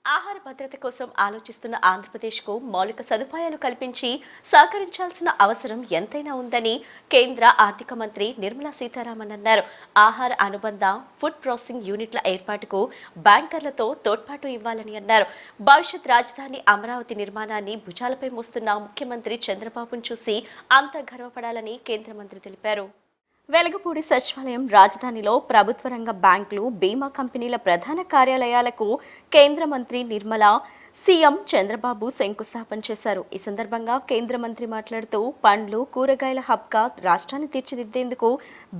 ఆహార భద్రత కోసం ఆలోచిస్తున్న ఆంధ్రప్రదేశ్కు మౌలిక సదుపాయాలు కల్పించి సహకరించాల్సిన అవసరం ఎంతైనా ఉందని కేంద్ర ఆర్థిక మంత్రి నిర్మలా సీతారామన్ అన్నారు. ఆహార అనుబంధ ఫుడ్ ప్రాసెసింగ్ యూనిట్ల ఏర్పాటుకు బ్యాంకర్లతో తోడ్పాటు ఇవ్వాలని అన్నారు. భవిష్యత్ రాజధాని అమరావతి నిర్మాణాన్ని భుజాలపై మోస్తున్న ముఖ్యమంత్రి చంద్రబాబును చూసి అంతా గర్వపడాలని కేంద్ర మంత్రి తెలిపారు. వెలగపూడి సచివాలయం రాజధానిలో ప్రభుత్వ రంగ బ్యాంకులు, బీమా కంపెనీల ప్రధాన కార్యాలయాలకు కేంద్ర మంత్రి నిర్మలా, సీఎం చంద్రబాబు శంకుస్థాపన చేశారు. ఈ సందర్భంగా కేంద్ర మంత్రి మాట్లాడుతూ పండ్లు, కూరగాయల హబ్గా రాష్ట్రాన్ని తీర్చిదిద్దేందుకు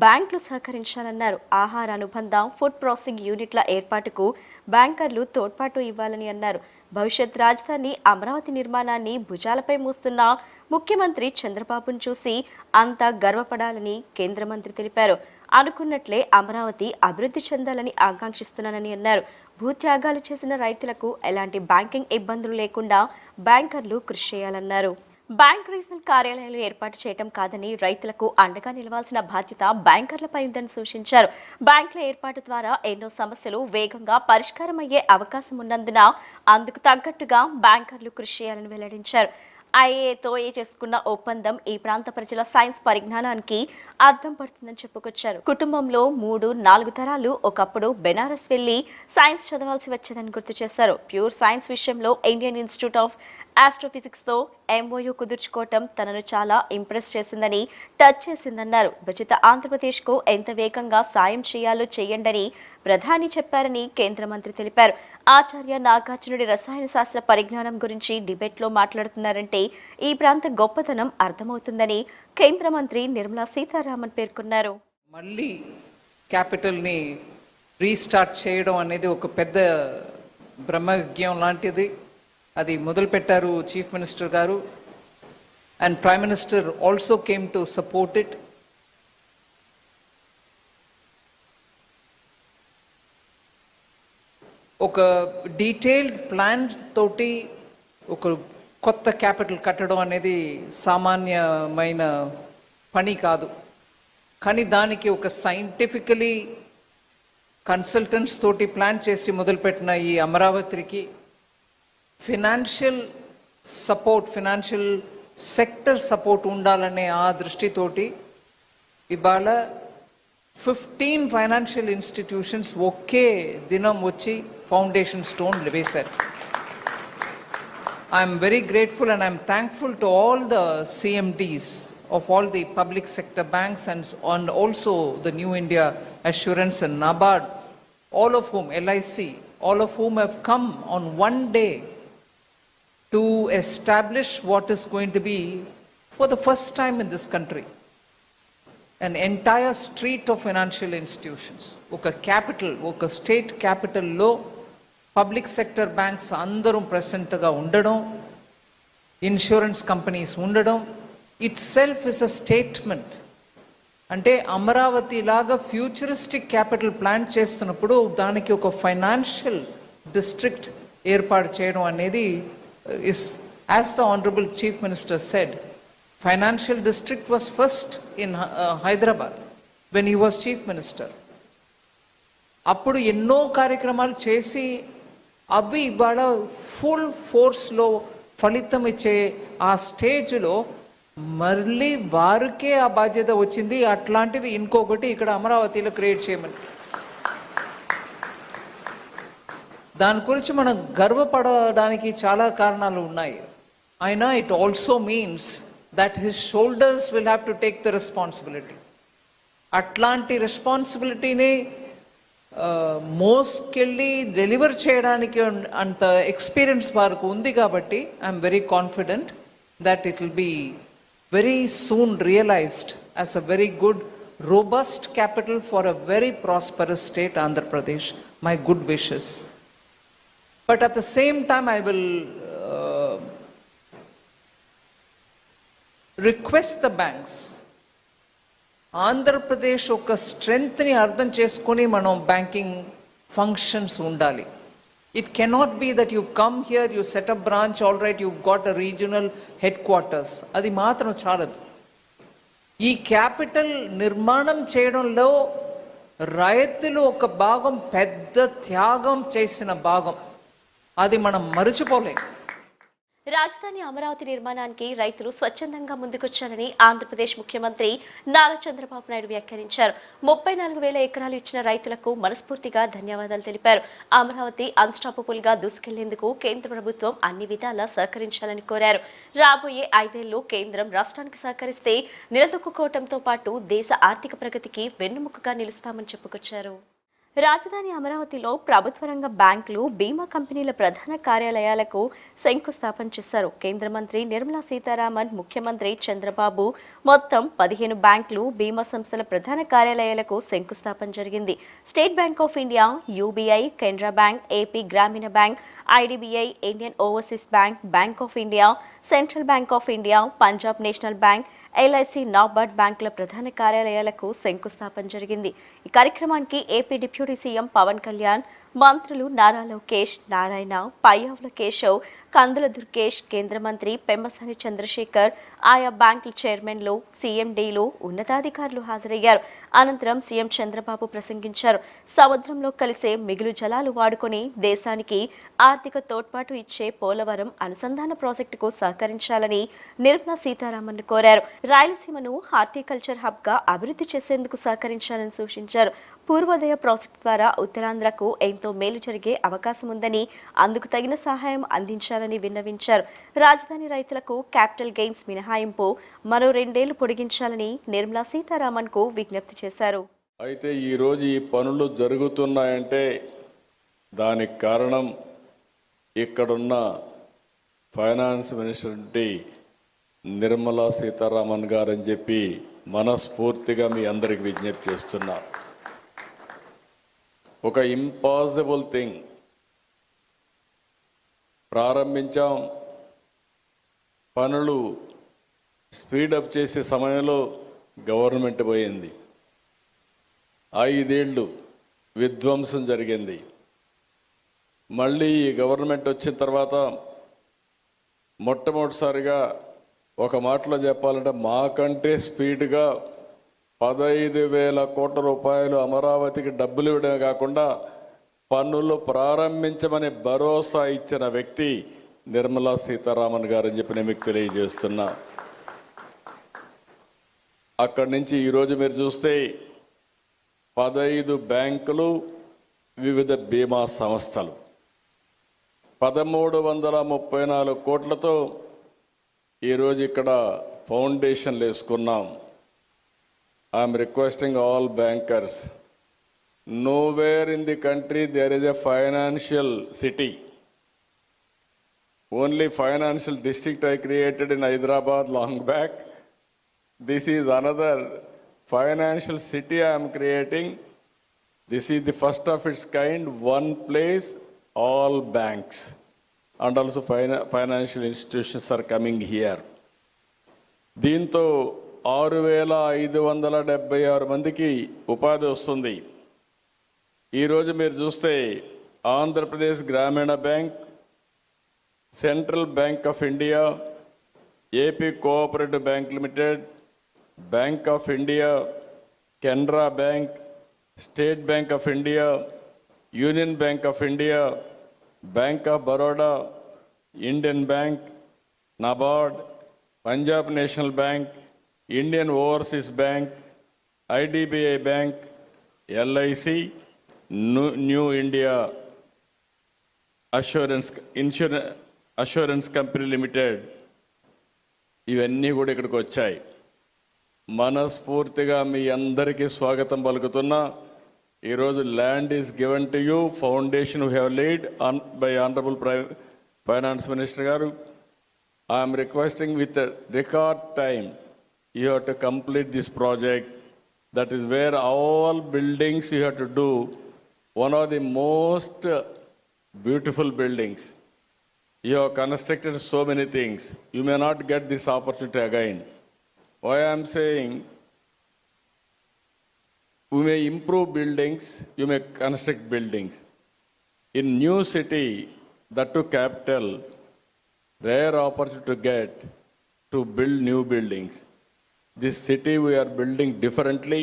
బ్యాంకులు సహకరించాలన్నారు. ఆహార అనుబంధ ఫుడ్ ప్రాసెసింగ్ యూనిట్ల ఏర్పాటుకు బ్యాంకర్లు తోడ్పాటు ఇవ్వాలని అన్నారు. భవిష్యత్ రాజధాని అమరావతి నిర్మాణాన్ని భుజాలపై మోస్తున్న ముఖ్యమంత్రి చంద్రబాబును చూసి అంతా గర్వపడాలని కేంద్ర మంత్రి తెలిపారు. అనుకున్నట్లే అమరావతి అభివృద్ధి చెందాలని ఆకాంక్షిస్తున్నానని అన్నారు. భూత్యాగాలు చేసిన రైతులకు ఎలాంటి బ్యాంకింగ్ ఇబ్బందులు లేకుండా బ్యాంకర్లు కృషి చేయాలన్నారు. బ్యాంక్ రీజనల్ కార్యాలయాలు ఏర్పాటు చేయడం కాదని రైతులకు అండగా నిలవాల్సిన బాధ్యత బ్యాంకర్లపై ఉందని సూచించారు. బ్యాంకుల ఏర్పాటు ద్వారా ఎన్నో సమస్యలు వేగంగా పరిష్కారం అయ్యే అవకాశం ఉన్నందున అందుకు తగ్గట్టుగా బ్యాంకర్లు కృషి చేయాలని వెల్లడించారు. ఐఏతో చేసుకున్న ఒప్పందం ఈ ప్రాంత ప్రజల సైన్స్ పరిజ్ఞానానికి అర్థం పడుతుందని చెప్పుకొచ్చారు. కుటుంబంలో 3-4 తరాలు ఒకప్పుడు బెనారస్ వెళ్లి సైన్స్ చదవాల్సి వచ్చేదని గుర్తు చేశారు. ప్యూర్ సైన్స్ విషయంలో ఇండియన్ ఇన్స్టిట్యూట్ ఆఫ్ ఆస్ట్రోఫిజిక్స్తో ఎంఓయూ కుదుర్చుకోవటం తనను చాలా ఇంప్రెస్ చేసిందని, టచ్ చేసిందన్నారు. విభజిత ఆంధ్రప్రదేశ్కు ఎంత వేగంగా సాయం చేయాలో చేయండని ప్రధాని చెప్పారని కేంద్ర మంత్రి తెలిపారు. ఆచార్య నాగార్జునుడి రసాయన శాస్త్ర పరిజ్ఞానం గురించి డిబేట్లో మాట్లాడుతున్నారంటే ఈ ప్రాంత గొప్పతనం అర్థమవుతుందని కేంద్ర మంత్రి నిర్మలా సీతారామన్ పేర్కొన్నారు. మళ్ళీ క్యాపిటల్ని రీస్టార్ట్ చేయడం అనేది ఒక పెద్ద బ్రహ్మజ్ఞం లాంటిది. అది మొదలుపెట్టారు చీఫ్ మినిస్టర్ గారు, and prime minister also came to support it. ఒక డీటెయిల్డ్ ప్లాన్ తోటి ఒక కొత్త క్యాపిటల్ కట్టడం అనేది సామాన్యమైన పని కాదు. కానీ దానికి ఒక సైంటిఫికలీ కన్సల్టెంట్స్ తోటి ప్లాన్ చేసి మొదలుపెట్టిన ఈ అమరావతికి financial support, financial sector support ఉండాలనే ఆ దృష్టితోటి ఇవాళ 15 ఫైనాన్షియల్ ఇన్స్టిట్యూషన్స్ ఒకే దినం వచ్చి ఫౌండేషన్ స్టోన్ వేశారు. I'm very grateful and I'm thankful to all the CMDs of all the public sector banks and also the New India Assurance and NABARD, all of whom, LIC, all of whom have come on one day to establish what is going to be, for the first time in this country, an entire street of financial institutions. Oka capital, oka state capital lo public sector banks andarum present ga undadam, insurance companies undadam itself is a statement. అంటే అమరావతి లాగా futuristic capital plan చేస్తున్నప్పుడు దానికి ఒక financial district ఏర్పాటు చేయడం అనేది is, as the Honorable Chief Minister said, financial district was first in Hyderabad when he was Chief Minister. అప్పుడు ఎన్నో కార్యక్రమాలు చేసి అవి ఇవాళ ఫుల్ ఫోర్స్లో ఫలితం ఇచ్చే ఆ స్టేజ్లో మళ్ళీ వారికే ఆ బాధ్యత వచ్చింది. అట్లాంటిది ఇంకొకటి ఇక్కడ అమరావతిలో క్రియేట్ చేయమని, దాని గురించి మనం గర్వపడడానికి చాలా కారణాలు ఉన్నాయి. అయినా it also means that his shoulders will have to take the responsibility. అట్లాంటి రెస్పాన్సిబిలిటీని మోసుకెళ్ళి డెలివర్ చేయడానికి అంత ఎక్స్పీరియన్స్ వారికి ఉంది. కాబట్టి I'm very confident that it will be very soon realized as a very good, robust capital for a very prosperous state, Andhra Pradesh. My good wishes. But at the same time, I will request the banks, Andhra Pradesh oka strength ni ardham cheskoni manam banking functions undali. It cannot be that you've come here, you set up branch, all right, you've got a regional headquarters. అది మాత్రం చాలదు. ఈ capital నిర్మాణం చేయడంలో రైతులు ఒక భాగం, పెద్ద త్యాగం చేసిన భాగం. అది మనం మరచిపోలేం. రాజధాని అమరావతి నిర్మాణానికి రైతులు స్వచ్ఛందంగా ముందుకొచ్చారని ఆంధ్రప్రదేశ్ ముఖ్యమంత్రి నారా చంద్రబాబు నాయుడు వ్యాఖ్యానించారు. 34,000 ఎకరాలు ఇచ్చిన రైతులకు మనస్ఫూర్తిగా ధన్యవాదాలు తెలిపారు. అమరావతి అన్స్టాపబుల్ గా దూసుకెళ్లేందుకు కేంద్ర ప్రభుత్వం అన్ని విధాలా సహకరించాలని కోరారు. రాబోయే 5 ఏళ్లు కేంద్రం రాష్ట్రానికి సహకరిస్తే నిలదొక్కుకోవడంతో పాటు దేశ ఆర్థిక ప్రగతికి వెన్నుముకగా నిలుస్తామని చెప్పుకొచ్చారు. రాజధాని అమరావతిలో ప్రభుత్వ రంగ బ్యాంకులు, బీమా కంపెనీల ప్రధాన కార్యాలయాలకు శంకుస్థాపన చేశారు. కేంద్ర మంత్రి నిర్మలా సీతారామన్, ముఖ్యమంత్రి చంద్రబాబు మొత్తం 15 బ్యాంకులు, బీమా సంస్థల ప్రధాన కార్యాలయాలకు శంకుస్థాపన జరిగింది. State Bank of India, UBI, Canara Bank, AP Grameena Bank, IDBI, Indian Overseas Bank, Bank of India, Central Bank of India, Punjab National Bank, LIC, NABARD బ్యాంకుల ప్రధాన కార్యాలయాలకు శంకుస్థాపన జరిగింది. ఈ కార్యక్రమానికి AP deputy CM Pawan Kalyan, మంత్రులు నారా లోకేష్, నారాయణ, పయ్యావుల కేశవ్, కందుల దుర్గేష్, కేంద్ర మంత్రి పెమ్మసాని చంద్రశేఖర్, ఆయా బ్యాంకుల చైర్మన్లు, సీఎండీలు, ఉన్నతాధికారులు హాజరయ్యారు. అనంతరం సీఎం చంద్రబాబు ప్రసంగించారు. సముద్రంలో కలిసే మిగులు జలాలు వాడుకొని దేశానికి ఆర్థిక తోడ్పాటు ఇచ్చే పోలవరం అనుసంధాన ప్రాజెక్టుకు సహకరించాలని నిర్మలా సీతారామన్ కోరారు. రాయలసీమను హార్టికల్చర్ హబ్ గా అభివృద్ధి చేసేందుకు సహకరించాలని సూచించారు. పూర్వోదయ ప్రాజెక్టు ద్వారా ఉత్తరాంధ్రకు ఎంతో మేలు జరిగే అవకాశం ఉందని, అందుకు తగిన సహాయం అందించాలని విన్నవించారు. రాజధాని రైతులకు క్యాపిటల్ గెయిన్స్ మినహాయింపు మరో 2 ఏళ్లు పొడిగించాలని నిర్మలా సీతారామన్ కు విజ్ఞప్తి చేశారు. అయితే ఈరోజు ఈ పనులు జరుగుతున్నాయంటే దానికి కారణం ఇక్కడున్న ఫైనాన్స్ మినిస్టర్ నిర్మలా సీతారామన్ గారని చెప్పి మనస్ఫూర్తిగా మీ అందరికి విజ్ఞప్తి చేస్తున్నా. ఒక ఇంపాసిబుల్ థింగ్ ప్రారంభించాం. పనులు స్పీడప్ చేసే సమయంలో గవర్నమెంట్ పోయింది. 5 ఏళ్ళు విధ్వంసం జరిగింది. మళ్ళీ ఈ గవర్నమెంట్ వచ్చిన తర్వాత మొట్టమొదటిసారిగా ఒక మాటలో చెప్పాలంటే మాకంటే స్పీడ్గా 15,000 కోట్ల రూపాయలు అమరావతికి డబ్బులు ఇవ్వడమే కాకుండా పన్నులు ప్రారంభించమని భరోసా ఇచ్చిన వ్యక్తి నిర్మలా సీతారామన్ గారని చెప్పి నేను మీకు తెలియజేస్తున్నా. అక్కడి నుంచి ఈరోజు మీరు చూస్తే 15 బ్యాంకులు, వివిధ బీమా సంస్థలు 1334 కోట్లతో ఈరోజు ఇక్కడ ఫౌండేషన్లు వేసుకున్నాం. I'm requesting all bankers, nowhere in the country there is a financial city. Only financial district I created in Hyderabad long back. This is another financial city I am creating. This is the first of its kind, one place, all banks. And also financial institutions are coming here. దీంతో 6,576 మందికి ఉపాధి వస్తుంది. ఈరోజు మీరు చూస్తే ఆంధ్రప్రదేశ్ గ్రామీణ bank, central Bank of India, AP cooperative bank limited, bank of India, Canara bank, state Bank of India, union bank of India, bank of Baroda, Indian bank, NABARD, Punjab National bank, Indian Overseas bank, IDBI bank, LIC, new India assurance company limited, ఇవన్నీ కూడా ఇక్కడికి వచ్చాయి. మనస్ఫూర్తిగా మీ అందరికీ స్వాగతం పలుకుతున్నా. ఈరోజు land is given to you, foundation we have laid by honourable finance minister గారు. I'm requesting with record time you have to complete this project. That is where all buildings you have to do. One of the most beautiful buildings. You have constructed so many things. You may not get this opportunity again. Why I am saying, we may improve buildings, you may construct buildings. In new city, that to capital, rare opportunity to get to build new buildings. This city we are building differently.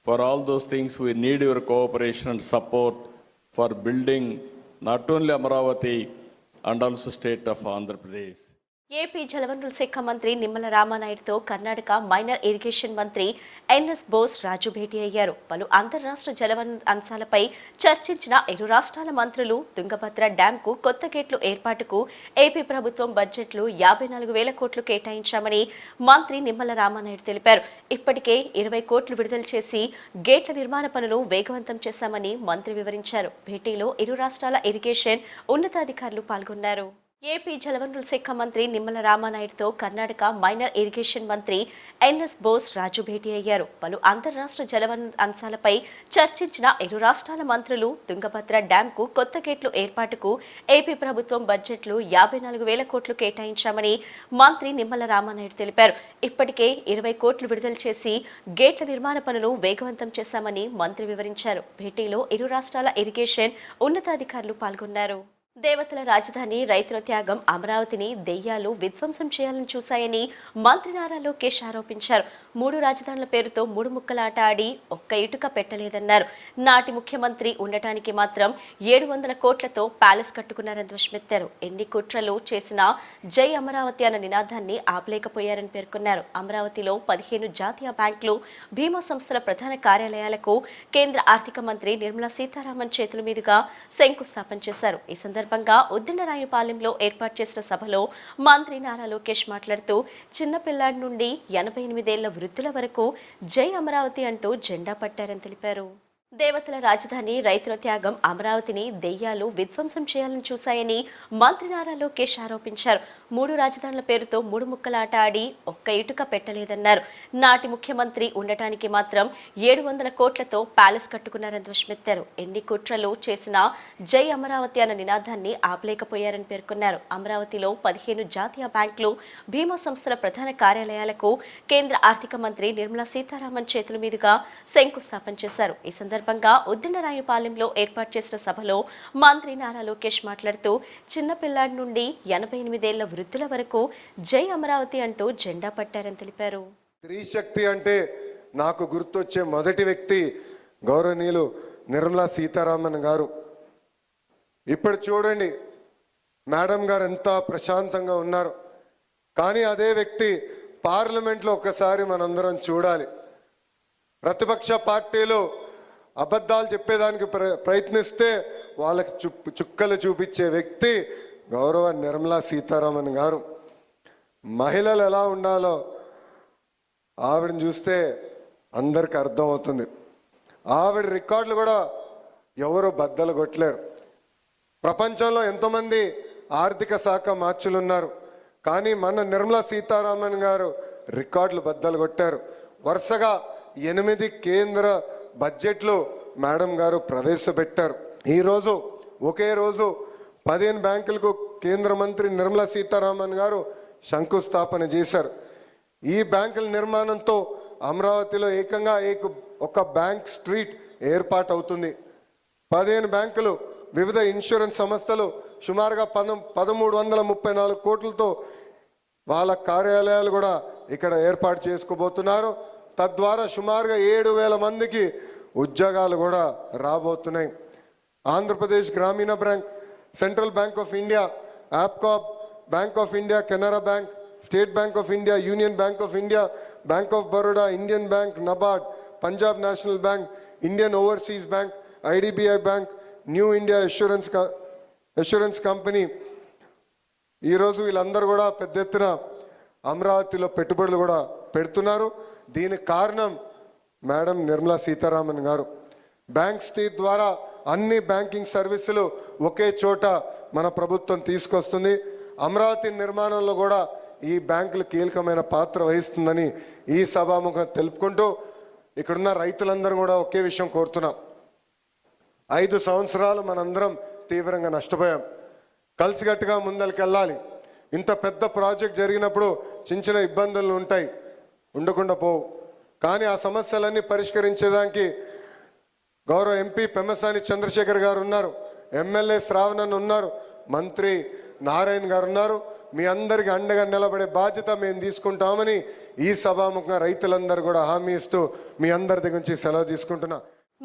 For all those things we need your cooperation and support for building not only Amaravati and also state of Andhra Pradesh. AP జలవనరుల శాఖ మంత్రి Nimmala రామానాయుడుతో Karnataka minor irrigation మంత్రి NS Bose రాజు భేటీ అయ్యారు. పలు అంతర్రాష్ట్ర జలవనరుల అంశాలపై చర్చించిన ఇరు రాష్ట్రాల మంత్రులు తుంగభద్ర డ్యాంకు కొత్త గేట్లు ఏర్పాటుకు ఏపీ ప్రభుత్వం బడ్జెట్లో 54,000 కోట్లు కేటాయించామని మంత్రి నిమ్మల రామానాయుడు తెలిపారు. ఇప్పటికే 20 కోట్లు విడుదల చేసి గేట్ల నిర్మాణ పనులు వేగవంతం చేశామని మంత్రి వివరించారు. భేటీలో ఇరు రాష్ట్రాల ఇరిగేషన్ ఉన్నతాధికారులు పాల్గొన్నారు. ఏపీ జలవనరుల శాఖ మంత్రి నిమ్మల రామానాయుడుతో కర్ణాటక మైనర్ ఇరిగేషన్ మంత్రి ఎన్ఎస్ బోస్ రాజు భేటీ అయ్యారు. పలు అంతర్రాష్ట్ర జలవనరుల అంశాలపై చర్చించిన ఇరు రాష్ట్రాల మంత్రులు తుంగభద్ర డ్యాంకు కొత్త గేట్లు ఏర్పాటుకు ఏపీ ప్రభుత్వం బడ్జెట్లో 54,000 కోట్లు కేటాయించామని మంత్రి నిమ్మల రామానాయుడు తెలిపారు. ఇప్పటికే 20 కోట్లు విడుదల చేసి గేట్ల నిర్మాణ పనులు వేగవంతం చేశామని మంత్రి వివరించారు. భేటీలో ఇరు రాష్ట్రాల ఇరిగేషన్ ఉన్నతాధికారులు పాల్గొన్నారు. దేవతల రాజధాని రైతుల త్యాగం అమరావతిని దెయ్యాలు విధ్వంసం చేయాలని చూశాయని మంత్రి నారా లోకేష్ ఆరోపించారు. 3 రాజధానుల పేరుతో 3 ముక్కల ఆట ఆడి ఒక్క ఇటుక పెట్టలేదన్నారు. నాటి ముఖ్యమంత్రి ఉండటానికి మాత్రం 700 కోట్లతో ప్యాలెస్ కట్టుకున్నారని ధ్వజమెత్తారు. ఎన్ని కుట్రలు చేసినా జై అమరావతి అన్న నినాదాన్ని ఆపలేకపోయారని పేర్కొన్నారు. అమరావతిలో 15 జాతీయ బ్యాంకులు, బీమా సంస్థల ప్రధాన కార్యాలయాలకు కేంద్ర ఆర్థిక మంత్రి నిర్మలా సీతారామన్ చేతుల మీదుగా శంకుస్థాపన చేశారు. ఈ సందర్భంగా ఉద్దినరాయపాలెంలో ఏర్పాటు చేసిన సభలో మంత్రి నారా లోకేష్ మాట్లాడుతూ చిన్నపిల్లాడి నుండి 88 ఏళ్ల వృద్ధుల వరకు జై అమరావతి అంటూ జెండా పట్టారని తెలిపారు. దేవతల రాజధాని రైతుల త్యాగం అమరావతిని దెయ్యాలు విధ్వంసం చేయాలని చూశాయని మంత్రి నారా లోకేష్ ఆరోపించారు. 3 రాజధానుల పేరుతో 3 ముక్కల ఆట ఆడి ఒక్క ఇటుక పెట్టలేదన్నారు. నాటి ముఖ్యమంత్రి ఉండటానికి మాత్రం 700 కోట్లతో ప్యాలెస్ కట్టుకున్నారని ధ్వజమెత్తారు. ఎన్ని కుట్రలు చేసినా జై అమరావతి అన్న నినాదాన్ని ఆపలేకపోయారని పేర్కొన్నారు. అమరావతిలో 15 జాతీయ బ్యాంకులు, బీమా సంస్థల ప్రధాన కార్యాలయాలకు కేంద్ర ఆర్థిక మంత్రి నిర్మలా సీతారామన్ చేతుల మీదుగా శంకుస్థాపన చేశారు. ఈ సందర్భంగా ఉద్దినరాయపాలెంలో ఏర్పాటు చేసిన సభలో మంత్రి నారా లోకేష్ మాట్లాడుతూ చిన్నపిల్లాడి నుండి 88 ఏళ్ల వృద్ధుల వరకు జై అమరావతి అంటూ జెండా పట్టారని తెలిపారు. స్త్రీ శక్తి అంటే నాకు గుర్తొచ్చే మొదటి వ్యక్తి గౌరవనీయులు నిర్మలా సీతారామన్ గారు. ఇప్పుడు చూడండి మేడం గారు ఎంత ప్రశాంతంగా ఉన్నారు. కానీ అదే వ్యక్తి పార్లమెంట్లో ఒక్కసారి మనందరం చూడాలి. ప్రతిపక్ష పార్టీలు అబద్ధాలు చెప్పేదానికి ప్రయత్నిస్తే వాళ్ళకి చుక్కలు చూపించే వ్యక్తి గౌరవ నిర్మలా సీతారామన్ గారు. మహిళలు ఎలా ఉండాలో ఆవిడని చూస్తే అందరికి అర్థమవుతుంది. ఆవిడ రికార్డులు కూడా ఎవరు బద్దలు కొట్టలేరు. ప్రపంచంలో ఎంతోమంది ఆర్థిక శాఖ మార్చులు ఉన్నారు, కానీ మన నిర్మలా సీతారామన్ గారు రికార్డులు బద్దలు కొట్టారు. వరుసగా 8 కేంద్ర బడ్జెట్లు మేడం గారు ప్రవేశపెట్టారు. ఈరోజు ఒకే రోజు 15 బ్యాంకులకు కేంద్ర మంత్రి నిర్మలా సీతారామన్ గారు శంకుస్థాపన చేశారు. ఈ బ్యాంకుల నిర్మాణంతో అమరావతిలో ఏకంగా ఒక బ్యాంక్ స్ట్రీట్ ఏర్పాటు అవుతుంది. 15 బ్యాంకులు, వివిధ ఇన్సూరెన్స్ సంస్థలు సుమారుగా 1334 కోట్లతో వాళ్ళ కార్యాలయాలు కూడా ఇక్కడ ఏర్పాటు చేసుకోబోతున్నారు. తద్వారా సుమారుగా 7,000 మందికి ఉద్యోగాలు కూడా రాబోతున్నాయి. ఆంధ్రప్రదేశ్ గ్రామీణ bank, central Bank of India, APCOB, bank of India, Canara bank, state Bank of India, union bank of India, bank of Baroda, Indian bank, NABARD, Punjab National bank, Indian Overseas bank, IDBI bank, new India assurance company, ఈరోజు వీళ్ళందరూ కూడా పెద్ద ఎత్తున అమరావతిలో పెట్టుబడులు కూడా పెడుతున్నారు. దీనికి కారణం మేడం నిర్మలా సీతారామన్ గారు. బ్యాంక్ స్టేట్ ద్వారా అన్ని బ్యాంకింగ్ సర్వీసులు ఒకే చోట మన ప్రభుత్వం తీసుకొస్తుంది. అమరావతి నిర్మాణంలో కూడా ఈ బ్యాంకులు కీలకమైన పాత్ర వహిస్తుందని ఈ సభాముఖం తెలుపుకుంటూ ఇక్కడున్న రైతులందరూ కూడా ఒకే విషయం కోరుతున్నాం. 5 సంవత్సరాలు మనందరం తీవ్రంగా నష్టపోయాం. కలిసికట్టుగా ముందరికెళ్ళాలి. ఇంత పెద్ద ప్రాజెక్ట్ జరిగినప్పుడు చిన్న ఇబ్బందులు ఉంటాయి, ఉండకుండా పోవు. కానీ ఆ సమస్యలన్నీ పరిష్కరించేదానికి గౌరవ ఎంపీ పెమ్మసాని చంద్రశేఖర్ గారు ఉన్నారు, ఎమ్మెల్యే శ్రావణన్ ఉన్నారు, మంత్రి నారాయణ గారు ఉన్నారు. మీ అందరికి అండగా నిలబడే బాధ్యత మేము తీసుకుంటామని ఈ సభాముఖంగా రైతులందరూ కూడా హామీ ఇస్తూ మీ అందరి దగ్గర నుంచి సెలవు తీసుకుంటున్నా.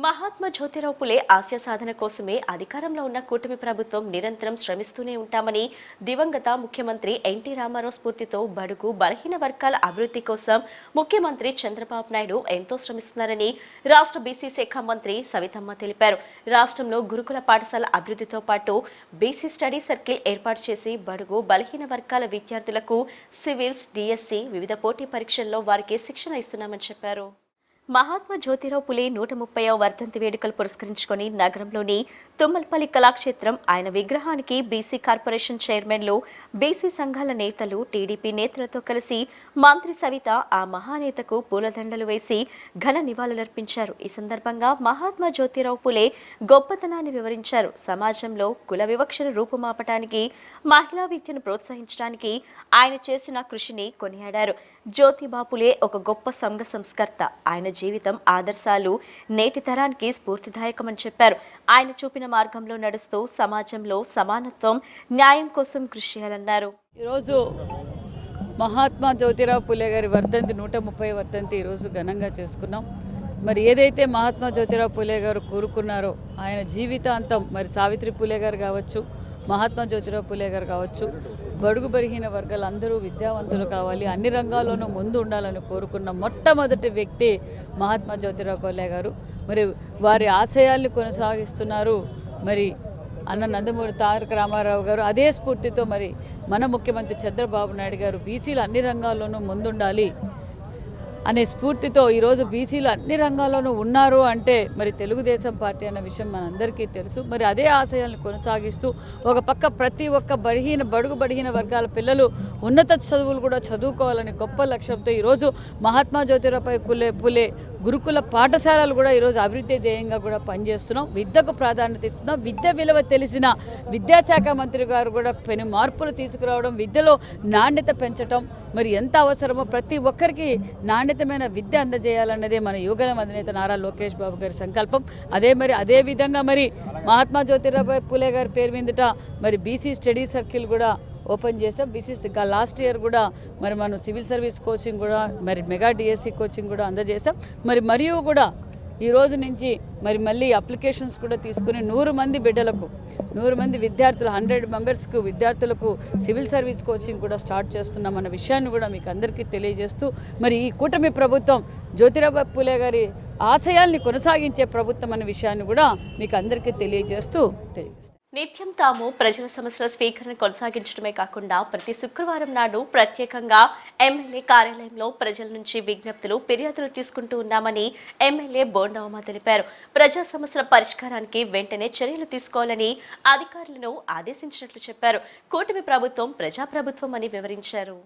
మహాత్మా జ్యోతిరావు పులే ఆశయ సాధన కోసమే అధికారంలో ఉన్న కూటమి ప్రభుత్వం నిరంతరం శ్రమిస్తూనే ఉంటామని దివంగత ముఖ్యమంత్రి ఎన్టీ రామారావు స్ఫూర్తితో బడుగు బలహీన వర్గాల అభివృద్ధి కోసం ముఖ్యమంత్రి చంద్రబాబు నాయుడు ఎంతో శ్రమిస్తున్నారని రాష్ట్ర బీసీ శాఖ మంత్రి సవితమ్మ తెలిపారు. రాష్ట్రంలో గురుకుల పాఠశాల అభివృద్ధితో పాటు బీసీ స్టడీ సర్కిల్ ఏర్పాటు చేసి బడుగు బలహీన వర్గాల విద్యార్థులకు సివిల్స్, డిఎస్సి వివిధ పోటీ పరీక్షల్లో వారికి శిక్షణ ఇస్తున్నామని చెప్పారు. మహాత్మా జ్యోతిరావు పులే 130వ వర్ధంతి వేడుకలు పురస్కరించుకొని నగరంలోని తుమ్మలపల్లి కళాక్షేత్రం ఆయన విగ్రహానికి బీసీ కార్పొరేషన్ చైర్మన్లు, బీసీ సంఘాల నేతలు, టీడీపీ నేతలతో కలిసి మంత్రి సవిత ఆ మహానేతకు పూలదండలు వేసి ఘన నివాళులర్పించారు. ఈ సందర్భంగా మహాత్మా జ్యోతిరావు పులే గొప్పతనాన్ని వివరించారు. సమాజంలో కుల వివక్షను రూపుమాపటానికి, మహిళా విద్యను ప్రోత్సహించడానికి ఆయన చేసిన కృషిని కొనియాడారు. జ్యోతిబా పులే ఒక గొప్ప సంఘ సంస్కర్త. ఆయన జీవితం, ఆదర్శాలు నేటి తరానికి స్ఫూర్తిదాయకమని చెప్పారు. ఆయన చూపిన మార్గంలో నడుస్తూ సమాజంలో సమానత్వం, న్యాయం కోసం కృషి చేయాలన్నారు. ఈరోజు మహాత్మా జ్యోతిరావు పులే గారి వర్ధంతి 130 వర్ధంతి ఈరోజు ఘనంగా చేసుకున్నాం. మరి ఏదైతే మహాత్మా జ్యోతిరావు పులే గారు కోరుకున్నారో ఆయన జీవితాంతం, మరి సావిత్రి పులే గారు కావచ్చు, మహాత్మా జ్యోతిరావు పులే గారు కావచ్చు, బడుగు బలహీన వర్గాలు అందరూ విద్యావంతులు కావాలి, అన్ని రంగాల్లోనూ ముందు ఉండాలని కోరుకున్న మొట్టమొదటి వ్యక్తి మహాత్మా జ్యోతిరావు పులే గారు. మరి వారి ఆశయాల్ని కొనసాగిస్తున్నారు మరి అన్న నందమూరి తారక రామారావు గారు. అదే స్ఫూర్తితో మరి మన ముఖ్యమంత్రి చంద్రబాబు నాయుడు గారు బీసీలు అన్ని రంగాల్లోనూ ముందుండాలి అనే స్ఫూర్తితో ఈరోజు బీసీలు అన్ని రంగాల్లోనూ ఉన్నారు అంటే మరి తెలుగుదేశం పార్టీ అన్న విషయం మనందరికీ తెలుసు. మరి అదే ఆశయాలను కొనసాగిస్తూ ఒక పక్క ప్రతి ఒక్క బడుగు బలహీన వర్గాల పిల్లలు ఉన్నత చదువులు కూడా చదువుకోవాలని గొప్ప లక్ష్యంతో ఈరోజు మహాత్మా జ్యోతిరావు పులే గురుకుల పాఠశాలలు కూడా ఈరోజు అభివృద్ధి ధ్యేయంగా కూడా పనిచేస్తున్నాం. విద్యకు ప్రాధాన్యత ఇస్తున్నాం. విద్య విలువ తెలిసిన విద్యాశాఖ మంత్రి గారు కూడా పెను మార్పులు తీసుకురావడం, విద్యలో నాణ్యత పెంచడం మరి ఎంత అవసరమో ప్రతి ఒక్కరికి నాణ్యతమైన విద్య అందజేయాలన్నదే మన యువగలం అధినేత నారా లోకేష్ బాబు గారి సంకల్పం. అదే విధంగా మరి మహాత్మా జ్యోతిరావు పులే గారి పేరు మీదట మరి బీసీ స్టడీ సర్కిల్ కూడా ఓపెన్ చేసాం. బీసీ లాస్ట్ ఇయర్ కూడా మరి మనం సివిల్ సర్వీస్ కోచింగ్ కూడా మరి మెగా డిఎస్సి కోచింగ్ కూడా అందజేసాం. మరియు కూడా ఈ రోజు నుంచి మరి మళ్ళీ అప్లికేషన్స్ కూడా తీసుకుని 100 మంది బిడ్డలకు, 100 మంది విద్యార్థులు, 100 మెంబర్స్కు విద్యార్థులకు సివిల్ సర్వీస్ కోచింగ్ కూడా స్టార్ట్ చేస్తున్నామన్న విషయాన్ని కూడా మీకు అందరికీ తెలియజేస్తూ మరి ఈ కూటమి ప్రభుత్వం జ్యోతిరావు పులే గారి ఆశయాల్ని కొనసాగించే ప్రభుత్వం అనే విషయాన్ని కూడా మీకు అందరికీ తెలియజేస్తాం. నిత్యం తాము ప్రజల సమస్యల స్వీకరణ కొనసాగించడమే కాకుండా ప్రతి శుక్రవారం నాడు ప్రత్యేకంగా ఎమ్మెల్యే కార్యాలయంలో ప్రజల నుంచి విజ్ఞప్తులు, ఫిర్యాదులు తీసుకుంటూ ఉన్నామని ఎమ్మెల్యే బోండా ఉమ తెలిపారు. ప్రజా సమస్యల పరిష్కారానికి వెంటనే చర్యలు తీసుకోవాలని అధికారులను ఆదేశించినట్లు చెప్పారు. కూటమి ప్రభుత్వం ప్రజాప్రభుత్వం అని వివరించారు.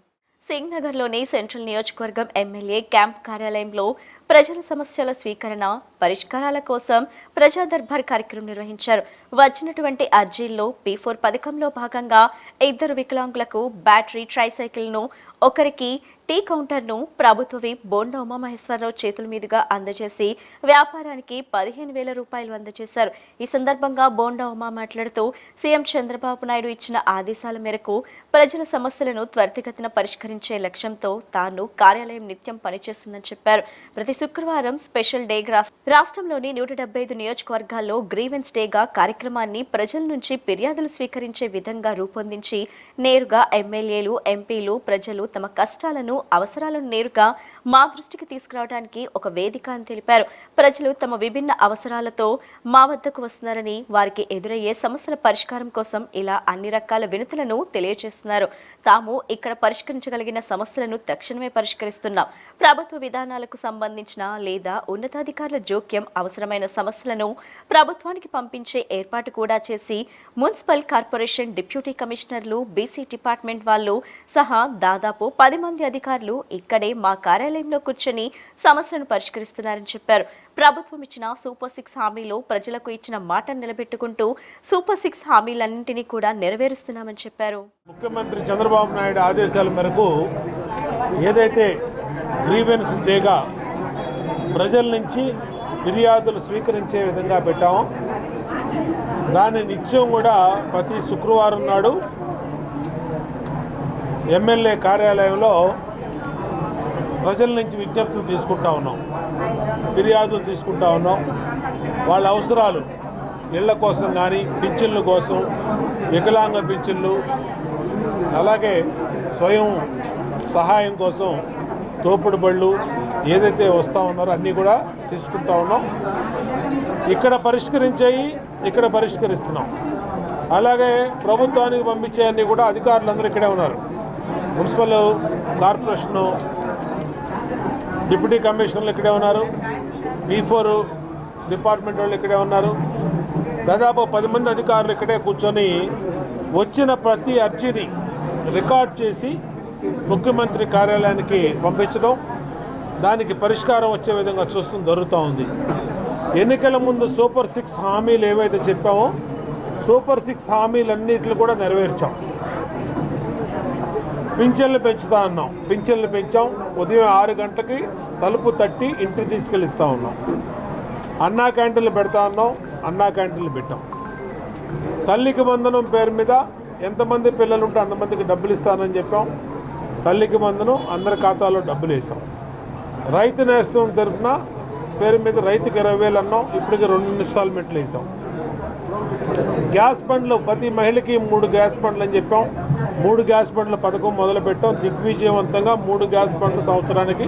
సింగ్ నగర్లోని సెంట్రల్ నియోజకవర్గం ఎమ్మెల్యే క్యాంప్ కార్యాలయంలో ప్రజల సమస్యల స్వీకరణ, పరిష్కారాల కోసం ప్రజా దర్బార్ కార్యక్రమం నిర్వహించారు. వచ్చినటువంటి అర్జీల్లో P4 పథకంలో భాగంగా 2 వికలాంగులకు బ్యాటరీ ట్రైసైకిల్ను, ఒకరికి టీ కౌంటర్ను ప్రభుత్వ విప్ బోండా ఉమామహేశ్వరరావు చేతుల మీదుగా అందజేసి వ్యాపారానికి 15,000 రూపాయలు అందజేశారు. ఈ సందర్భంగా బోండా ఉమా మాట్లాడుతూ సీఎం చంద్రబాబు నాయుడు ఇచ్చిన ఆదేశాల మేరకు ప్రజల సమస్యలను త్వరితగతిన పరిష్కరించే లక్ష్యంతో తాను కార్యాలయం నిత్యం పనిచేస్తుందని చెప్పారు. ప్రతి శుక్రవారం స్పెషల్ డేగా రాష్ట్రంలోని 175 నియోజకవర్గాల్లో గ్రీవెన్స్ డేగా కార్యక్రమాన్ని ప్రజల నుంచి ఫిర్యాదులు స్వీకరించే విధంగా రూపొందించి నేరుగా ఎమ్మెల్యేలు, ఎంపీలు, ప్రజలు తమ కష్టాలను, అవసరాలను నేరుగా మా దృష్టికి తీసుకురావడానికి ఒక వేదిక అని తెలిపారు. ప్రజలు తమ విభిన్న అవసరాలతో మా వద్దకు వస్తున్నారని, వారికి ఎదురయ్యే సమస్యల పరిష్కారం కోసం ఇలా అన్ని రకాల వినతులను తెలియజేస్తున్నారు. తాము ఇక్కడ పరిష్కరించగలిగిన సమస్యలను తక్షణమే పరిష్కరిస్తున్నాం. ప్రభుత్వ విధానాలకు సంబంధించిన లేదా ఉన్నతాధికారుల జోక్యం అవసరమైన సమస్యలను ప్రభుత్వానికి పంపించే ఏర్పాటు కూడా చేసి మున్సిపల్ కార్పొరేషన్ డిప్యూటీ కమిషనర్లు, బీసీ డిపార్ట్మెంట్ వాళ్ళు సహా దాదాపు 10 మంది అధికారులు ఇక్కడే మా కార్యాలయంలో కూర్చొని సమస్యలను పరిష్కరిస్తున్నారని చెప్పారు. ప్రభుత్వం ఇచ్చిన సూపర్ 6 హామీలు ప్రజలకు ఇచ్చిన మాటను నిలబెట్టుకుంటూ సూపర్ 6 హామీలన్నింటినీ కూడా నెరవేరుస్తున్నామని చెప్పారు. ముఖ్యమంత్రి చంద్రబాబు నాయుడు ఆదేశాల మేరకు ఏదైతే గ్రీవెన్స్ డేగా ప్రజల నుంచి ఫిర్యాదులు స్వీకరించే విధంగా పెట్టామో దాన్ని నిత్యం కూడా ప్రతి శుక్రవారం నాడు ఎమ్మెల్యే కార్యాలయంలో ప్రజల నుంచి విజ్ఞప్తులు తీసుకుంటా ఉన్నాం, ఫిర్యాదులు తీసుకుంటా ఉన్నాం. వాళ్ళ అవసరాలు ఇళ్ల కోసం కానీ పింఛన్ల కోసం, వికలాంగ పింఛన్లు, అలాగే స్వయం సహాయం కోసం తోపుడు బళ్ళు ఏదైతే వస్తూ ఉన్నారో అన్నీ కూడా తీసుకుంటా ఉన్నాం. ఇక్కడ పరిష్కరించేవి ఇక్కడ పరిష్కరిస్తున్నాం. అలాగే ప్రభుత్వానికి పంపించేవన్నీ కూడా అధికారులందరూ ఇక్కడే ఉన్నారు. మున్సిపల్ కార్పొరేషను డిప్యూటీ కమిషనర్లు ఇక్కడే ఉన్నారు, B4 డిపార్ట్మెంట్ వాళ్ళు ఇక్కడే ఉన్నారు. దాదాపు 10 మంది అధికారులు ఇక్కడే కూర్చొని వచ్చిన ప్రతి అర్జీని రికార్డ్ చేసి ముఖ్యమంత్రి కార్యాలయానికి పంపించడం, దానికి పరిష్కారం వచ్చే విధంగా చూస్తూ జరుగుతూ ఉంది. ఎన్నికల ముందు సూపర్ 6 హామీలు ఏవైతే చెప్పామో సూపర్ 6 హామీలన్నింటిని కూడా నెరవేర్చాం. పింఛన్లు పెంచుతా ఉన్నాం, పింఛన్లు పెంచాం. ఉదయం 6 గంటలకి తలుపు తట్టి ఇంటికి తీసుకెళ్ళిస్తూ ఉన్నాం. అన్నా క్యాంటీన్లు పెడతా ఉన్నాం, అన్నా క్యాంటీన్లు పెట్టాం. తల్లికి వందనం పేరు మీద ఎంతమంది పిల్లలు ఉంటే అంతమందికి డబ్బులు ఇస్తానని చెప్పాం. తల్లికి వందనం అందరి ఖాతాలో డబ్బులు వేసాం. రైతు నేస్తం తరఫున పేరు మీద రైతుకి 20,000 అన్నాం, ఇప్పటికి 2 ఇన్స్టాల్మెంట్లు వేసాం. గ్యాస్ బండ్లు ప్రతి మహిళకి 3 గ్యాస్ బండ్లు అని చెప్పాం. 3 గ్యాస్ బండ్ల పథకం మొదలుపెట్టాం. దిగ్విజయవంతంగా 3 గ్యాస్ బండ్లు సంవత్సరానికి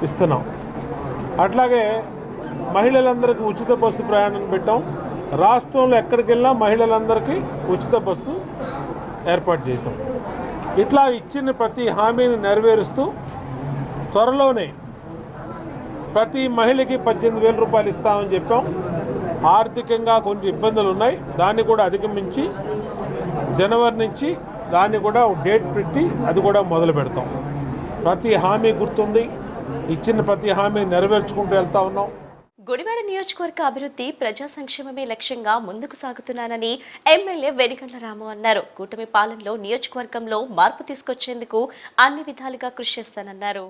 ఇస్తున్నాం. అట్లాగే మహిళలందరికీ ఉచిత బస్సు ప్రయాణం పెట్టాం. రాష్ట్రంలో ఎక్కడికి వెళ్ళినా మహిళలందరికీ ఉచిత బస్సు ఏర్పాటు చేశాం. ఇట్లా ఇచ్చిన ప్రతి హామీని నెరవేరుస్తూ త్వరలోనే ప్రతి మహిళకి 18,000 రూపాయలు ఇస్తామని చెప్పాం. ఆర్థికంగా కొన్ని ఇబ్బందులు ఉన్నాయి, దాన్ని కూడా అధిగమించి జనవరి నుంచి దాన్ని కూడా డేట్ పెట్టి అది కూడా మొదలు పెడతాం. ప్రతి హామీ గుర్తుంది, ఇచ్చిన ప్రతి హామీ నెరవేర్చుకుంటూ వెళ్తా ఉన్నాం. గుడివాడ నియోజకవర్గ అభివృద్ధి ప్రజా సంక్షేమమే లక్ష్యంగా ముందుకు సాగుతున్నానని ఎమ్మెల్యే వెనిగండ్ల రాము అన్నారు. కూటమి పాలనలో నియోజకవర్గంలో మార్పు తీసుకొచ్చేందుకు అన్ని విధాలుగా కృషి చేస్తానన్నారు.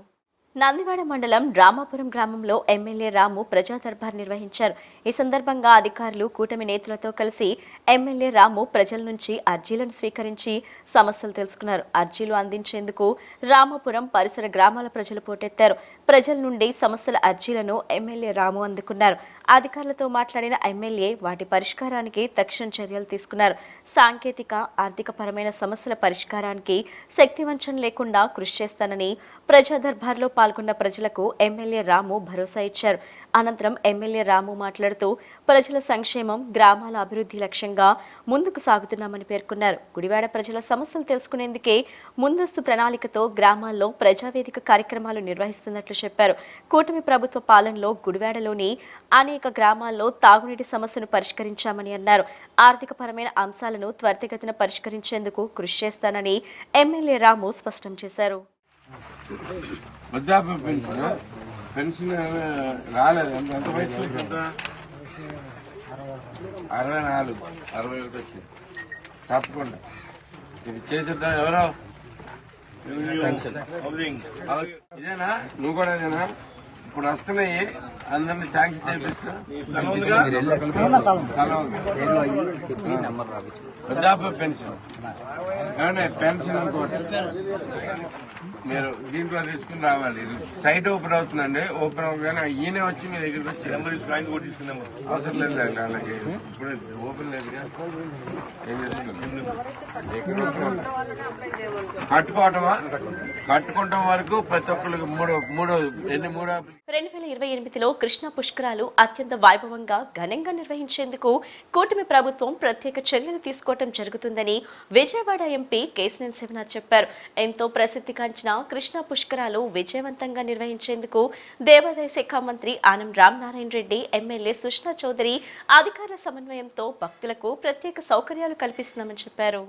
నందివాడ మండలం రామాపురం గ్రామంలో ఎమ్మెల్యే రాము ప్రజా దర్బార్ నిర్వహించారు. ఈ సందర్భంగా అధికారులు కూటమి నేతలతో కలిసి ఎమ్మెల్యే రాము ప్రజల నుంచి అర్జీలను స్వీకరించి సమస్యలు తెలుసుకున్నారు. అర్జీలు అందించేందుకు రామాపురం పరిసర గ్రామాల ప్రజలు పోటెత్తారు. ప్రజల నుండి సమస్యల అర్జీలను ఎమ్మెల్యే రాము అందుకున్నారు. అధికారులతో మాట్లాడిన ఎమ్మెల్యే వాటి పరిష్కారానికి తక్షణ చర్యలు తీసుకున్నారు. సాంకేతిక ఆర్థిక పరమైన సమస్యల పరిష్కారానికి శక్తివంచన లేకుండా కృషి చేస్తానని ప్రజా దర్బార్లో పాల్గొన్న ప్రజలకు ఎమ్మెల్యే రాము భరోసా ఇచ్చారు. అనంతరం ఎమ్మెల్యే రాము మాట్లాడుతూ ప్రజల సంక్షేమం, గ్రామాల అభివృద్ధి లక్ష్యంగా ముందుకు సాగుతున్నామని పేర్కొన్నారు. గుడివాడ ప్రజల సమస్యలు తెలుసుకునేందుకే ముందస్తు ప్రణాళికతో గ్రామాల్లో ప్రజావేదిక కార్యక్రమాలు నిర్వహిస్తున్నట్లు చెప్పారు. కూటమి ప్రభుత్వ పాలనలో గుడివాడలోని అనేక గ్రామాల్లో తాగునీటి సమస్యను పరిష్కరించామని అన్నారు. ఆర్థిక పరమైన అంశాలను త్వరితగతిన పరిష్కరించేందుకు కృషి చేస్తానని ఎమ్మెల్యే రాము స్పష్టం చేశారు. పెన్షన్ రాలేదు. ఎంత వయసు? 64, 61 వచ్చింది. తప్పకుండా ఇది చేసేద్దాం. ఎవరో ఇదేనా? నువ్వు కూడా ఇదేనా? ఇప్పుడు వస్తున్నాయి, అందరినీ శాంక్షన్ చేపిస్తా. వృద్ధాప్య పెన్షన్, ఏమన్నా పెన్షన్ ఇంకోటి మీరు దీంట్లో తీసుకుని రావాలి. సైట్ ఓపెన్ అవుతుందండి. ఓపెన్ అవగానే ఈయనే వచ్చి మీ దగ్గరికి వచ్చి అవసరం లేదు అలాగే. ఇప్పుడు ఓపెన్ లేదుగా, ఏం చేస్తున్నాం? కట్టుకోవటమా? కట్టుకుంటాం వరకు ప్రతి ఒక్కరికి 2028లో కృష్ణా పుష్కరాలు అత్యంత వైభవంగా ఘనంగా నిర్వహించేందుకు కూటమి ప్రభుత్వం ప్రత్యేక చర్యలు తీసుకోవడం జరుగుతుందని విజయవాడ ఎంపీ కేశినేని శివనాథ్ చెప్పారు. ఎంతో ప్రసిద్ధిగాంచిన కృష్ణా పుష్కరాలు విజయవంతంగా నిర్వహించేందుకు దేవాదాయ శాఖ మంత్రి ఆనం రామనారాయణ రెడ్డి, ఎమ్మెల్యే సుష్మా చౌదరి అధికారుల సమన్వయంతో భక్తులకు ప్రత్యేక సౌకర్యాలు కల్పిస్తున్నామని చెప్పారు.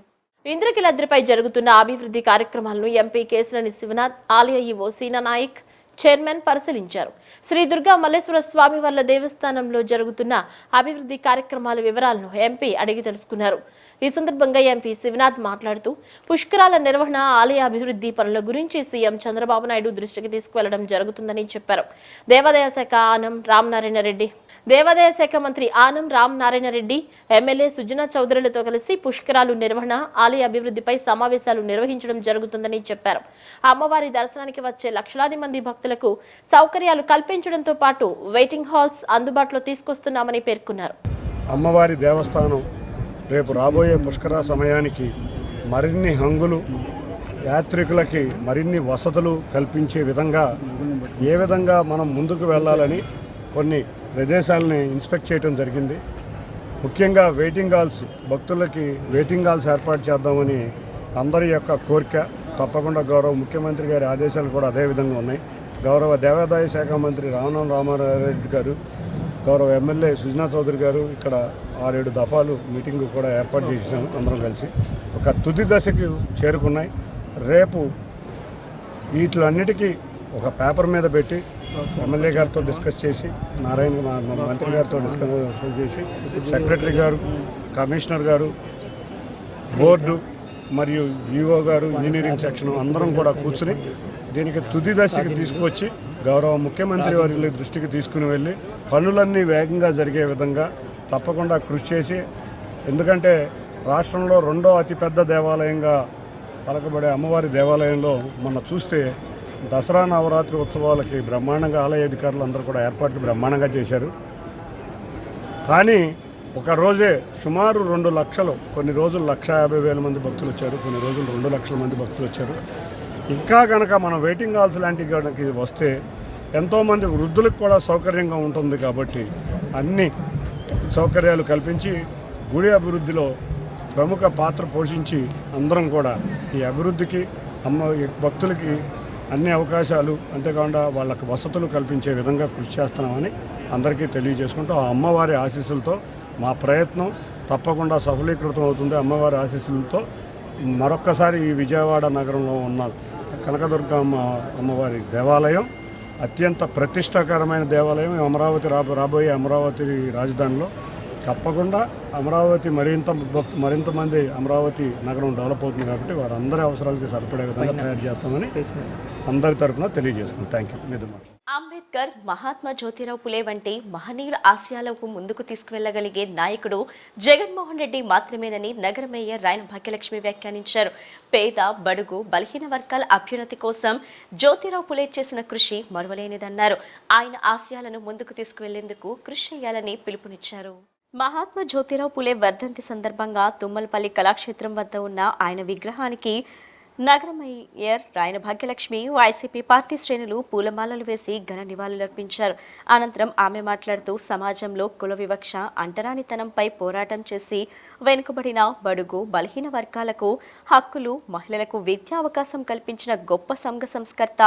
ఇంద్రకీలాద్రిపై జరుగుతున్న అభివృద్ధి కార్యక్రమాలను ఎంపీ కేశినేని శివనాథ్, ఆలయ ఈవో సీనా నాయక్, చైర్మన్ పరిశీలించారు. శ్రీ దుర్గా మల్లేశ్వర స్వామి వార్ల దేవస్థానంలో జరుగుతున్న అభివృద్ధి కార్యక్రమాల వివరాలను ఎంపీ అడిగి తెలుసుకున్నారు. ఈ సందర్భంగా ఎంపీ శివనాథ్ మాట్లాడుతూ పుష్కరాల నిర్వహణ, ఆలయ అభివృద్ధి పనుల గురించి సీఎం చంద్రబాబు నాయుడు దృష్టికి తీసుకువెళ్లడం జరుగుతుందని చెప్పారు. దేవాదాయ శాఖ ఆనం రామనారాయణ రెడ్డి, దేవాదాయ శాఖ మంత్రి ఆనం రామనారాయణ రెడ్డి, ఎమ్మెల్యే సుజనా చౌదరులతో కలిసి పుష్కరాలు నిర్వహణ, ఆలయ అభివృద్ధిపై సమావేశాలు నిర్వహించడం జరుగుతుందని చెప్పారు. అమ్మవారి దర్శనానికి వచ్చే లక్షలాది మంది భక్తులకు సౌకర్యాలు కల్పించడంతో పాటు వెయిటింగ్ హాల్స్ అందుబాటులో తీసుకొస్తున్నామని పేర్కొన్నారు. అమ్మవారి దేవస్థానం రేపు రాబోయే పుష్కర సమయానికి మరిన్ని హంగులు, యాత్రికులకి మరిన్ని వసతులు కల్పించే విధంగా ఏ విధంగా మనం ముందుకు వెళ్ళాలని కొన్ని ప్రదేశాలని ఇన్స్పెక్ట్ చేయడం జరిగింది. ముఖ్యంగా వెయిటింగ్ హాల్స్, భక్తులకి వెయిటింగ్ హాల్స్ ఏర్పాటు చేద్దామని అందరి యొక్క కోరిక. తప్పకుండా గౌరవ ముఖ్యమంత్రి గారి ఆదేశాలు కూడా అదే విధంగా ఉన్నాయి. గౌరవ దేవాదాయ శాఖ మంత్రి ఆనం రామారెడ్డి గారు, గౌరవ ఎమ్మెల్యే సుజనా చౌదరి గారు ఇక్కడ 6-7 దఫాలు మీటింగ్ కూడా ఏర్పాటు చేసాము. అందరం కలిసి ఒక తుది దశకి చేరుకున్నాయి. రేపు వీటిలన్నిటికీ ఒక పేపర్ మీద పెట్టి ఎమ్మెల్యే గారితో డిస్కస్ చేసి, మంత్రి గారితో డిస్కస్ చేసి, సెక్రటరీ గారు, కమిషనర్ గారు, బోర్డు మరియు ఈఓ గారు, ఇంజనీరింగ్ సెక్షన్ అందరం కూడా కూర్చుని దీనికి తుది దశకి తీసుకువచ్చి గౌరవ ముఖ్యమంత్రి వారి దృష్టికి తీసుకుని వెళ్ళి పనులన్నీ వేగంగా జరిగే విధంగా తప్పకుండా కృషి చేసి, ఎందుకంటే రాష్ట్రంలో 2వ అతిపెద్ద దేవాలయంగా పలకబడే అమ్మవారి దేవాలయంలో మొన్న చూస్తే దసరా నవరాత్రి ఉత్సవాలకి బ్రహ్మాండంగా ఆలయ అధికారులు అందరూ కూడా ఏర్పాట్లు బ్రహ్మాండంగా చేశారు. కానీ ఒక రోజే సుమారు 2 లక్షలు, కొన్ని రోజులు 1,50,000 మంది భక్తులు వచ్చారు, కొన్ని రోజులు 2 లక్షల మంది భక్తులు వచ్చారు. ఇంకా కనుక మనం వెయిటింగ్ హాల్స్ లాంటివి కనుక వస్తే ఎంతోమంది వృద్ధులకు కూడా సౌకర్యంగా ఉంటుంది. కాబట్టి అన్ని సౌకర్యాలు కల్పించి గుడి అభివృద్ధిలో ప్రముఖ పాత్ర పోషించి అందరం కూడా ఈ అభివృద్ధికి భక్తులకి అన్ని అవకాశాలు, అంతేకాకుండా వాళ్ళకి వసతులు కల్పించే విధంగా కృషి చేస్తున్నామని అందరికీ తెలియజేసుకుంటూ ఆ అమ్మవారి ఆశీస్సులతో మా ప్రయత్నం తప్పకుండా సఫలీకృతం అవుతుంది. అమ్మవారి ఆశీస్సులతో మరొక్కసారి ఈ విజయవాడ నగరంలో ఉన్న కనకదుర్గ అమ్మవారి దేవాలయం అత్యంత ప్రతిష్టాకరమైన దేవాలయం. రాబోయే అమరావతి రాజధానిలో తప్పకుండా అమరావతి మరింత మంది అమరావతి నగరం డెవలప్ అవుతుంది. కాబట్టి వారందరి అవసరాలకి సరిపడే విధంగా తయారు చేస్తామని అందరి తరఫున తెలియజేస్తున్నాం. Thank you. అంబేద్కర్, మహాత్మా జ్యోతిరావు పులే వంటి మహనీయుల ఆశయాలకు ముందుకు తీసుకువెళ్లగలిగే నాయకుడు జగన్మోహన్ రెడ్డి మాత్రమేనని నగర మేయర్ రాయన భాగ్యలక్ష్మి వ్యాఖ్యానించారు. పేద, బడుగు, బలహీన వర్గాల అభ్యున్నతి కోసం జ్యోతిరావు పులే చేసిన కృషి మరువలేనిదన్నారు. ఆయన ఆశయాలను ముందుకు తీసుకువెళ్లేందుకు కృషి చేయాలని పిలుపునిచ్చారు. మహాత్మా జ్యోతిరావు పులే వర్ధంతి సందర్భంగా తుమ్మలపల్లి కళాక్షేత్రం వద్ద ఉన్న ఆయన విగ్రహానికి నగర మేయర్ రాయన భాగ్యలక్ష్మి, వైసీపీ పార్టీ శ్రేణులు పూలమాలలు వేసి ఘన నివాళులర్పించారు. అనంతరం ఆమె మాట్లాడుతూ సమాజంలో కుల వివక్ష, అంటరానితనంపై పోరాటం చేసి వెనుకబడిన బడుగు, బలహీన వర్గాలకు హక్కులు, మహిళలకు విద్యా అవకాశం కల్పించిన గొప్ప సంఘ సంస్కర్త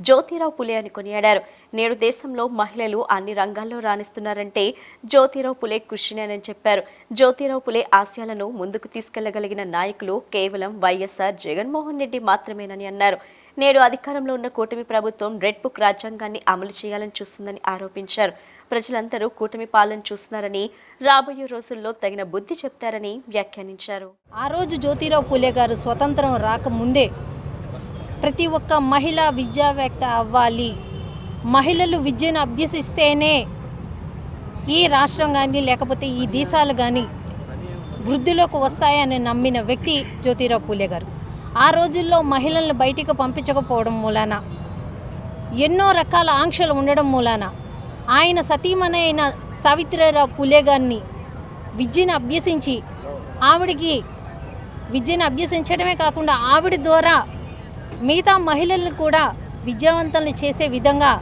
జ్యోతిరావు పులే అని కొనియాడారు. నేడు దేశంలో మహిళలు అన్ని రంగాల్లో రాణిస్తున్నారంటే జ్యోతిరావు పులే కృషినేనని చెప్పారు. జ్యోతిరావు పులే ఆశయాలను ముందుకు తీసుకెళ్లగలిగిన నాయకులు కేవలం వైఎస్ఆర్ జగన్మోహన్ రెడ్డి మాత్రమేనని అన్నారు. నేడు అధికారంలో ఉన్న కూటమి ప్రభుత్వం రెడ్ బుక్ రాజ్యాంగాన్ని అమలు చేయాలని చూస్తుందని ఆరోపించారు. ప్రజలందరూ కూటమి పాలన చూస్తున్నారని, రాబోయే రోజుల్లో తగిన బుద్ధి చెప్తారని వ్యాఖ్యానించారు. ఆ రోజు జ్యోతిరావు పులే గారు స్వతంత్రం రాకముందే ప్రతి ఒక్క మహిళ విద్యావేత్త అవ్వాలి, మహిళలు విద్యను అభ్యసిస్తేనే ఈ రాష్ట్రం కానీ లేకపోతే ఈ దేశాలు కానీ వృద్ధిలోకి వస్తాయని నమ్మిన వ్యక్తి జ్యోతిరావు పులే గారు. ఆ రోజుల్లో మహిళలను బయటికి పంపించకపోవడం మూలాన, ఎన్నో రకాల ఆంక్షలు ఉండడం మూలాన ఆయన సతీమణైన సావిత్రిరావు పులే గారిని విద్యను అభ్యసించి, ఆవిడికి విద్యను అభ్యసించడమే కాకుండా ఆవిడ ద్వారా మిగతా మహిళలను కూడా విద్యావంతులను చేసే విధంగా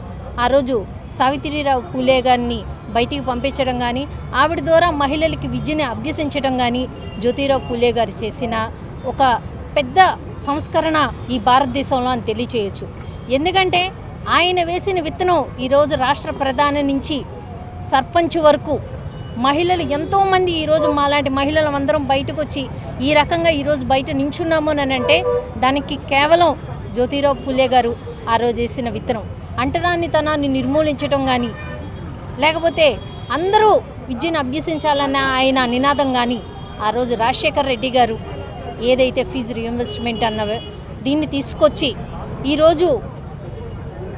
ఆ రోజు సావిత్రిరావు పులే గారిని బయటికి పంపించడం కానీ, ఆవిడ ద్వారా మహిళలకి విద్యను అభ్యసించడం కానీ జ్యోతిరావు పులే గారు చేసిన ఒక పెద్ద సంస్కరణ ఈ భారతదేశంలో అని తెలియచేయచ్చు. ఎందుకంటే ఆయన వేసిన విత్తనం ఈరోజు రాష్ట్ర ప్రధాని నుంచి సర్పంచ్ వరకు మహిళలు ఎంతోమంది ఈరోజు మాలాంటి మహిళలు అందరం బయటకు వచ్చి ఈ రకంగా ఈరోజు బయట నించున్నాము అని అంటే దానికి కేవలం జ్యోతిరావు పులే గారు ఆ రోజు వేసిన విత్తనం. అంటరానితనాన్ని నిర్మూలించడం కానీ, లేకపోతే అందరూ విద్యను అభ్యసించాలన్న ఆయన నినాదం కానీ, ఆ రోజు రాజశేఖర్ రెడ్డి గారు ఏదైతే ఫీజు రీఇంబర్స్మెంట్ అన్నవో దీన్ని తీసుకొచ్చి ఈరోజు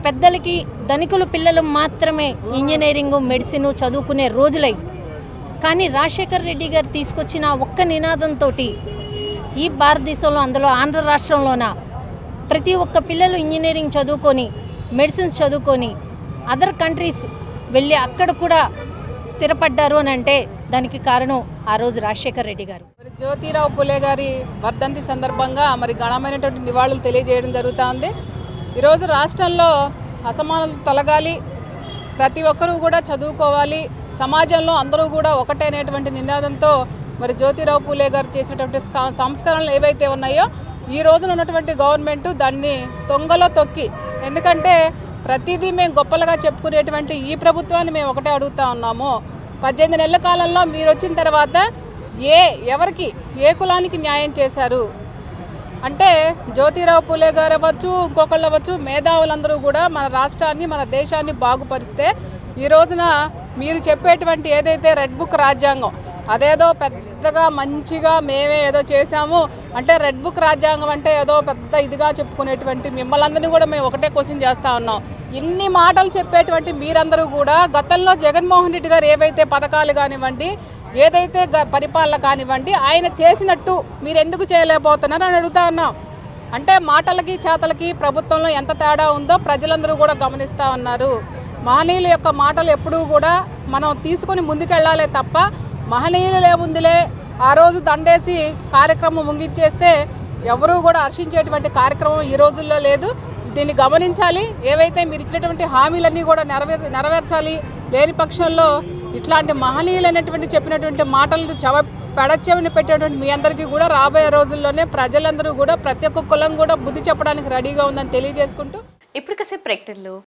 పెద్దలకి ధనికుల పిల్లలు మాత్రమే ఇంజనీరింగ్ మెడిసిన్ చదువుకునే రోజులై, కానీ రాజశేఖర్ రెడ్డి గారు తీసుకొచ్చిన ఒక్క నినాదంతో ఈ భారతదేశంలో, అందులో ఆంధ్ర రాష్ట్రంలోన ప్రతి ఒక్క పిల్లలు ఇంజనీరింగ్ చదువుకొని, మెడిసిన్స్ చదువుకొని అదర్ కంట్రీస్ వెళ్ళి అక్కడ కూడా స్థిరపడ్డారు అని అంటే దానికి కారణం ఆ రోజు రాజశేఖర్ రెడ్డి గారు. మరి జ్యోతిరావు పులే గారి వర్ధంతి సందర్భంగా మరి ఘనమైనటువంటి నివాళులు తెలియజేయడం జరుగుతూ ఉంది. ఈరోజు రాష్ట్రంలో అసమానతలు తొలగాలి, ప్రతి ఒక్కరూ కూడా చదువుకోవాలి, సమాజంలో అందరూ కూడా ఒకటే అనేటువంటి నినాదంతో మరి జ్యోతిరావు పులే గారు చేసినటువంటి సంస్కరణలు ఏవైతే ఉన్నాయో ఈ రోజున ఉన్నటువంటి గవర్నమెంట్ దాన్ని తొంగలో తొక్కి, ఎందుకంటే ప్రతిదీ మేము గొప్పలుగా చెప్పుకునేటువంటి ఈ ప్రభుత్వాన్ని మేము ఒకటే అడుగుతా ఉన్నాము. 18 నెలల కాలంలో మీరు వచ్చిన తర్వాత ఎవరికి ఏ కులానికి న్యాయం చేశారు అంటే జ్యోతిరావు పులే గారు అవ్వచ్చు, ఇంకొకళ్ళు అవ్వచ్చు, మేధావులందరూ కూడా మన రాష్ట్రాన్ని, మన దేశాన్ని బాగుపరిస్తే ఈ రోజున మీరు చెప్పేటువంటి ఏదైతే రెడ్ బుక్ రాజ్యాంగం, అదేదో పెద్దగా మంచిగా మేమే ఏదో చేశాము అంటే, రెడ్ బుక్ రాజ్యాంగం అంటే ఏదో పెద్ద ఇదిగా చెప్పుకునేటువంటి మిమ్మల్ని అందరినీ కూడా మేము ఒకటే క్వశ్చన్ చేస్తూ ఉన్నాం. ఇన్ని మాటలు చెప్పేటువంటి మీరందరూ కూడా గతంలో జగన్మోహన్ రెడ్డి గారు ఏవైతే పథకాలు కానివ్వండి, ఏదైతే పరిపాలన కానివ్వండి ఆయన చేసినట్టు మీరు ఎందుకు చేయలేకపోతున్నారని అని అడుగుతా ఉన్నాం. అంటే మాటలకి చేతలకి ప్రభుత్వంలో ఎంత తేడా ఉందో ప్రజలందరూ కూడా గమనిస్తూ ఉన్నారు. మహనీయుల యొక్క మాటలు ఎప్పుడూ కూడా మనం తీసుకొని ముందుకెళ్ళాలే తప్ప మహనీయులే ముందులే ఆ రోజు దండేసి కార్యక్రమం ముగించేస్తే ఎవరూ కూడా హర్షించేటువంటి కార్యక్రమం ఈ రోజుల్లో లేదు. దీన్ని గమనించాలి. ఏవైతే మీరు ఇచ్చినటువంటి హామీలన్నీ కూడా నెరవేర్చాలి. లేని పక్షంలో ఇట్లాంటి మహనీయులైనటువంటి చెప్పినటువంటి మాటలు పెడచెవిని పెట్టేటువంటి మీ అందరికీ కూడా రాబోయే రోజుల్లోనే ప్రజలందరూ కూడా ప్రతి ఒక్క కులం కూడా బుద్ధి చెప్పడానికి రెడీగా ఉందని తెలియజేసుకుంటూ ఇప్పుడు కాసేపు ప్రకటనలు